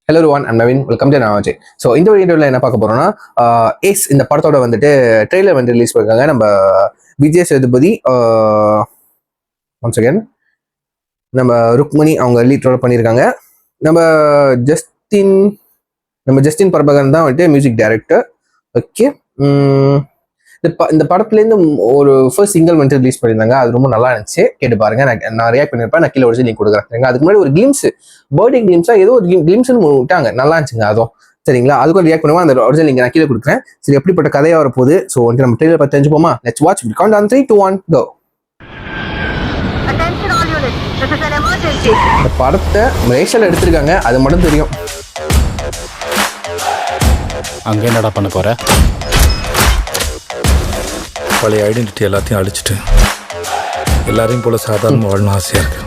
Hello ருவான் I'm Naveen, welcome to நாவாஜி. So இந்த வீடியோவில் என்ன பார்க்க போறோம்னா, ஏஸ் இந்த படத்தோட வந்துட்டு ட்ரெய்லர் வந்து ரிலீஸ் பண்ணிருக்காங்க. நம்ம விஜய் சேதுபதி, ஒன்ஸ் அகேன் நம்ம ருக்மணி அவங்க லீட் ரோல் பண்ணியிருக்காங்க. நம்ம ஜஸ்டின் பிரபாகரன் தான் வந்துட்டு மியூசிக் டைரக்டர். ஓகே, இந்த படத்துலேருந்து ஒரு ஃபர்ஸ்ட் சிங்கிள் வந்து ரிலீஸ் பண்ணியிருந்தாங்க. அது ரொம்ப நல்லா இருந்துச்சு, கேட்டு பாருங்க. நான் ரியாக்ட் பண்ணியிருப்பேன், நான் கீழே ஒரு லிங்க் கொடுக்குறேன். அதுக்கு முன்னாடி ஒரு கிளிம்ஸ், பர்த்டே கிளிம்ஸா ஏதோ ஒரு கிளிம்ஸ்னு விட்டாங்க, நல்லா இருந்துச்சுங்க அதுவும். சரிங்களா, அதுக்கும் ரியாக்ட் பண்ணுவோம். அந்த ஒரிஜினல் லிங்க் நான் கீழே கொடுக்குறேன். சரி, எப்படிப்பட்ட கதையாக வரப்போகுது, ஸோ வந்து நம்ம ட்ரெய்லர் பற்றி தெரிஞ்சுப்போமா? Let's watch. Count on 3, 2, 1 go. இந்த படத்தை மலேசியால எடுத்திருக்காங்க, அது மட்டும் தெரியும். அங்கே என்னடா பண்ண போற? பழைய ஐடென்டிட்டி எல்லாத்தையும் அழிச்சிட்டு எல்லாரையும் போல சாதாரண வாழணும் ஆசையா இருக்கு.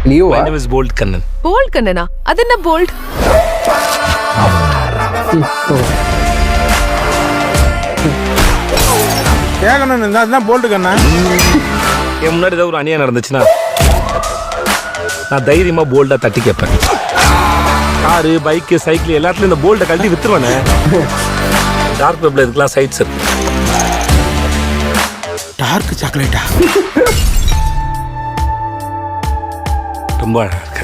லியோவா? My name is Bold Kannan. Bold கண்ணனா? அது என்ன போல்ட்? கேட்கணும் அதுதான் போல்ட் கண்ணா. என் முன்னாடி ஏதாவது ஒரு அநியாயம் நடந்துச்சுன்னா நான் தைரியமா போல்டா தட்டி கேட்பேன். காரு, பைக்கு, சைக்கிள் எல்லாத்துலயும் இந்த போல்டை கழட்டி வித்துருவானே. டார்க் வெப்ல இதுக்கெல்லாம் சைட்ஸ் இருக்கு. டார்க் சாக்லேட்டா? ரொம்ப அழகா இருக்கு.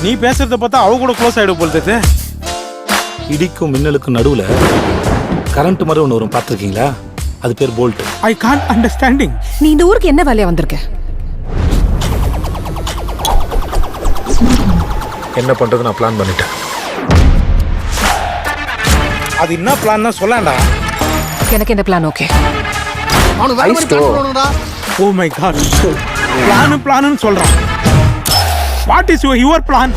நீ பேசுறத பார்த்தா அவ கூட க்ளோஸ் ஆயிடும் போல் தெரியுது. இடிக்கும் மின்னலுக்கும் நடுவுல கரண்ட் மாதிரி ஒன்று வரும், பார்த்துருக்கீங்களா? அது பேர் போல்ட். I can't understanding. நீ இந்த ஊருக்கு என்ன வேலையா வந்திருக்க? என்ன பண்றது நான் பிளான் பண்ணிட்டேன். அது என்ன பிளான் தான் சொல்லண்டா. எனக்கு இந்த plan okay. Oh my God, plan சொல்றான். What is your plan?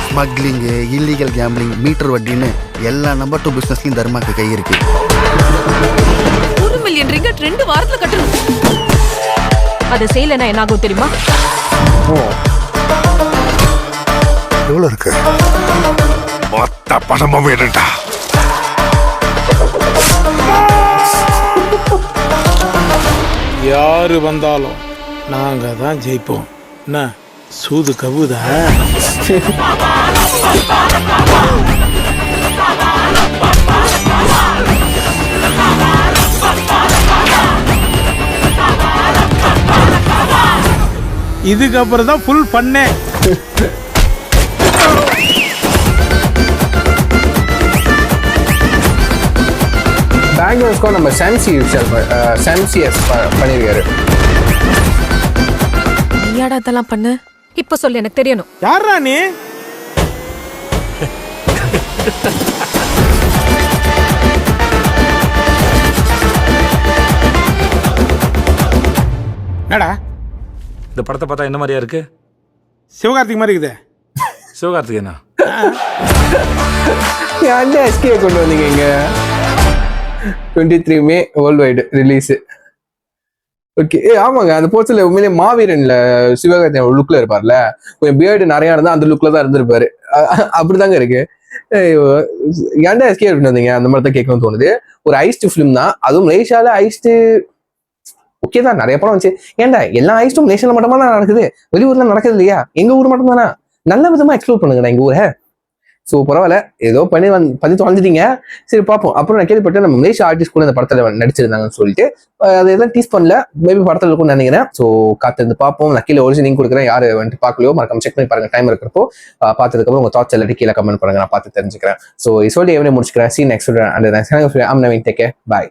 Smuggling, illegal gambling, meter வட்டின்னு எல்லா நம்பர் 2 பிசினஸ்லயும் தர்மாக்கு கை இருக்கு. 1 மில்லியன் ரிங்கட் 2 வாரத்துல கட்டணும். அது செய்யலனா என்ன ஆகும் தெரியுமா? எவ்வளவு இருக்கு? மொத்த பணமும் வேணும்டா. யாரு வந்தாலும் நாங்க தான் ஜெயிப்போம். என்ன சூது கவுதா? இதுக்கப்புறம் தான் ஃபுல் பண்ணே. பேங்க்ஸ்க்கும் நம்ம சாம்சிஎஸ் பண்ணியிருக்காரு. நீயாடா அதெல்லாம் பண்ணு? இப்ப சொல்லு, எனக்கு தெரியணும். யாரா நீ? என்னடா இந்த படத்தை பார்த்தா என்ன மாதிரியா இருக்கு? சிவகார்த்திக் மாதிரி இருக்குதே. சிவகார்த்திகேயனா? ஏன்டா எஸ்கே கொண்டு வந்தீங்க இங்க? 23 மே வேர்ல்டு வைடு ரிலீஸ். ஓகே, ஆமாங்க, அந்த போஸ்டர்ல உண்மையிலே மாவீரன்ல சிவகார்த்திகேயன் ஒரு லுக்ல இருப்பார்ல, கொஞ்சம் பியர்டு நிறையா இருந்தா அந்த லுக்ல தான் இருந்திருப்பாரு. அப்படிதாங்க இருக்கு. ஏன்டா எஸ்கே கொண்டு வந்தீங்க? அந்த மாதிரி தான் கேட்கணும்னு தோணுது. ஒரு ஐஸ்ட் ஃபிலிம் தான், அதுவும் மலேசியால ஐஸ்ட் ஓகே தான், நிறைய படம் வந்துச்சு. ஏன்டா எல்லா ஐஸ்டும் மலேசியால மட்டுமா தான் நடக்குது? வெளியூர்ல நடக்குது இல்லையா? எங்க ஊர் மட்டும் தானா? நல்ல விதமா எக்ஸ்ப்ளோர் பண்ணுங்கடா எங்க ஊரை. ஸோ பரவாயில்ல, ஏதோ பண்ணி தொலைஞ்சிட்டீங்க. சரி, பார்ப்போம். அப்புறம் நான் கேள்விப்பட்டேன் நம்ம மலேசியா ஆர்டிஸ்ட் கூட இந்த படத்துல நடிச்சிருந்தாங்கன்னு சொல்லிட்டு. அதை எல்லாம் டீஸ் பண்ணல, மேபி படத்துல இருக்கும்னு நினைக்கிறேன். ஸோ காத்திருந்து பார்ப்போம். நான் கீழே ஒரிஜினல் லிங்க் கொடுக்குறேன், யாரு வந்துட்டு பார்க்கலையோ மறக்காம செக் பண்ணி பாருங்க. டைம் இருக்கிறப்போ பார்த்ததுக்கப்புறம் உங்க தாட்ஸ் எல்லாத்தையும் கீழே கமெண்ட் பண்ணுங்க, நான் பார்த்து தெரிஞ்சுக்கிறேன். ஸோ சொல்லி எவனே முடிச்சுக்கிறேன். சீ next and Naveen, take care, bye.